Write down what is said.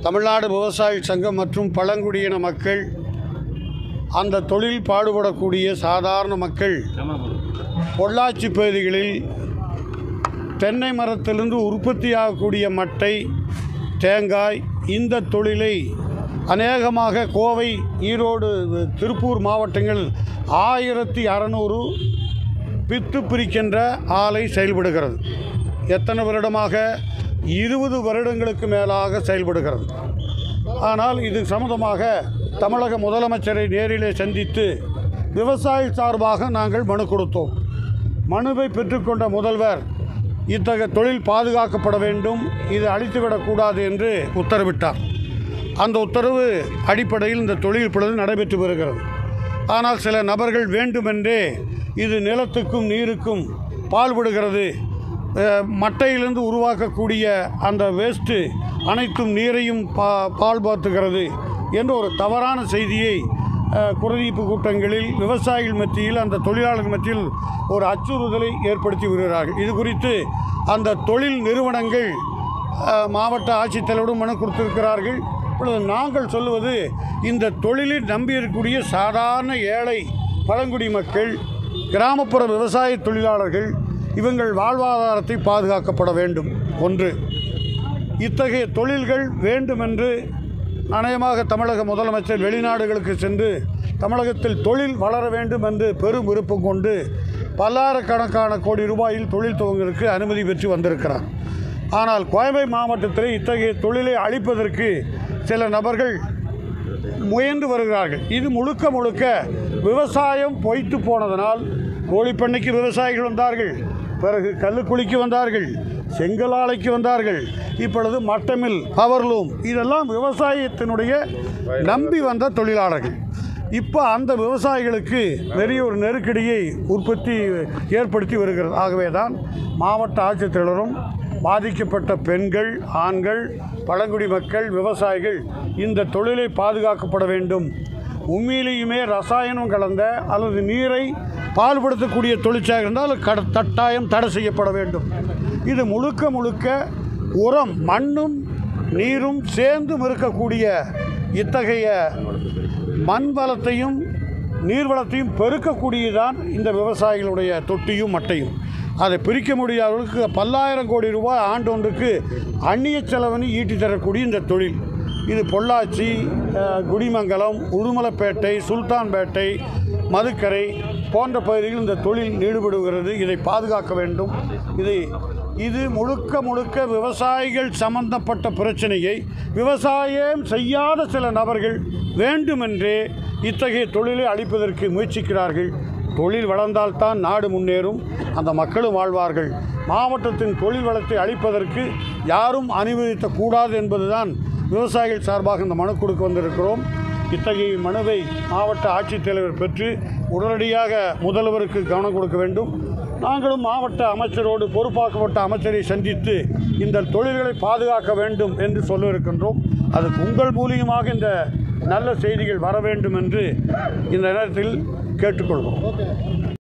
தமிழ்நாடு விவசாய சங்கம் மற்றும் பழங்குடியின மக்கள், அந்த தொழில் பாடுபடக்கூடிய சாதாரண மக்கள் பொள்ளாச்சி பகுதிகளில் தென்னை மரத்திலிருந்து உற்பத்தியாகக்கூடிய மட்டை, தேங்காய், இந்த தொழிலை அநேகமாக கோவை, ஈரோடு, திருப்பூர் மாவட்டங்கள் 1600 பித்து பிரிக்கின்ற ஆலை செயல்படுகிறது. எத்தனை வருடமாக? 20 வருடங்களுக்கு மேலாக செயல்படுகிறது. ஆனால் இது சம்பந்தமாக தமிழக முதலமைச்சரை நேரிலே சந்தித்து விவசாய சார்பாக நாங்கள் மனு கொடுத்தோம். மனுவை பெற்றுக்கொண்ட முதல்வர் இத்தகைய தொழில் பாதுகாக்கப்பட வேண்டும், இது அழித்துவிடக்கூடாது என்று உத்தரவிட்டார். அந்த உத்தரவு அடிப்படையில் இந்த தொழில் இப்பொழுது நடைபெற்று வருகிறது. ஆனால் சில நபர்கள் வேண்டுமென்றே இது நிலத்துக்கும் நீருக்கும் பால்படுகிறது, மட்டையிலிருந்து உருவாக்கக்கூடிய அந்த வேஸ்ட்டு அனைத்தும் நீரையும் பால் பார்த்துகிறது என்ற ஒரு தவறான செய்தியை குறைதீர்ப்பு கூட்டங்களில் விவசாயிகள் மத்தியில், அந்த தொழிலாளர்கள் மத்தியில் ஒரு அச்சுறுத்தலை ஏற்படுத்தி வருகிறார்கள். இது குறித்து அந்த தொழில் நிறுவனங்கள் மாவட்ட ஆட்சித்தலைவரிடம் மனு கொடுத்திருக்கிறார்கள். இப்பொழுது நாங்கள் சொல்லுவது, இந்த தொழிலில் நம்பியிருக்கக்கூடிய சாதாரண ஏழை பழங்குடி மக்கள், கிராமப்புற விவசாய தொழிலாளர்கள், இவங்கள் வாழ்வாதாரத்தை பாதுகாக்கப்பட வேண்டும். ஒன்று, இத்தகைய தொழில்கள் வேண்டுமென்று அநேகமாக தமிழக முதலமைச்சர் வெளிநாடுகளுக்கு சென்று தமிழகத்தில் தொழில் வளர வேண்டும் என்று பெரும் விருப்பம் கொண்டு பல்லாயிரக்கணக்கான கோடி ரூபாயில் தொழில் துவங்குவதற்கு அனுமதி பெற்று வந்திருக்கிறார். ஆனால் கோவை மாவட்டத்தில் இத்தகைய தொழிலை அழிப்பதற்கு சில நபர்கள் முயன்று வருகிறார்கள். இது முழுக்க முழுக்க விவசாயம் பொய்த்து போனதனால் கோழிப்பண்ணைக்கு விவசாயிகள் வந்தார்கள், பிறகு கல்லுக்குழிக்கு வந்தார்கள், செங்கல் ஆலைக்கு வந்தார்கள், இப்பொழுது மட்டமில், பவர்லூம், இதெல்லாம் விவசாயத்தினுடைய நம்பி வந்த தொழிலாளர்கள். இப்போ அந்த விவசாயிகளுக்கு பெரிய ஒரு நெருக்கடியை ஏற்படுத்தி வருகிறது. ஆகவே தான் மாவட்ட ஆட்சித்தலைவரும் பாதிக்கப்பட்ட பெண்கள், ஆண்கள், பழங்குடி மக்கள், விவசாயிகள் இந்த தொழிலை பாதுகாக்கப்பட வேண்டும். உண்மையிலேயுமே ரசாயனம் கலந்த அல்லது நீரை பால்படுத்தக்கூடிய தொழிற்சாலை இருந்தால் கட்டாயம் தடை செய்யப்பட வேண்டும். இது முழுக்க முழுக்க உரம், மண்ணும் நீரும் சேர்ந்தும் இருக்கக்கூடிய இத்தகைய மண் வளத்தையும் நீர் வளத்தையும் பெருக்கக்கூடியதான் இந்த விவசாயிகளுடைய தொட்டியும் மட்டையும். அதை பிரிக்க முடியாதவர்களுக்கு பல்லாயிரம் கோடி ரூபாய் ஆண்டொன்றுக்கு அந்நிய செலவனி ஈட்டி தரக்கூடிய இந்த தொழில், இது பொள்ளாச்சி, குடிமங்கலம், உடுமலைப்பேட்டை, சுல்தான்பேட்டை, மதுக்கரை போன்ற பகுதிகளில் இந்த தொழில் ஈடுபடுகிறது. இதை பாதுகாக்க வேண்டும். இது முழுக்க முழுக்க விவசாயிகள் சம்பந்தப்பட்ட பிரச்சனையை விவசாயம் செய்யாத சில நபர்கள் வேண்டுமென்றே இத்தகைய தொழிலை அழிப்பதற்கு முயற்சிக்கிறார்கள். தொழில் வளர்ந்தால்தான் நாடு முன்னேறும், அந்த மக்களும் வாழ்வார்கள். மாவட்டத்தின் தொழில் வளத்தை அழிப்பதற்கு யாரும் அனுமதிக்கக்கூடாது என்பதுதான் விவசாயிகள் சார்பாக இந்த மனு கொடுக்க வந்திருக்கிறோம். இத்தகைய மனுவை மாவட்ட ஆட்சித்தலைவர் பெற்று உடனடியாக முதல்வருக்கு கவனம் கொடுக்க வேண்டும். நாங்களும் மாவட்ட அமைச்சரோடு, பொறுப்பாக்கப்பட்ட அமைச்சரை சந்தித்து இந்த தொழில்களை பாதுகாக்க வேண்டும் என்று சொல்ல இருக்கின்றோம். அதுக்கு உங்கள் மூலியமாக இந்த நல்ல செய்திகள் வர வேண்டும் என்று இந்த நேரத்தில் கேட்டுக்கொள்கிறோம்.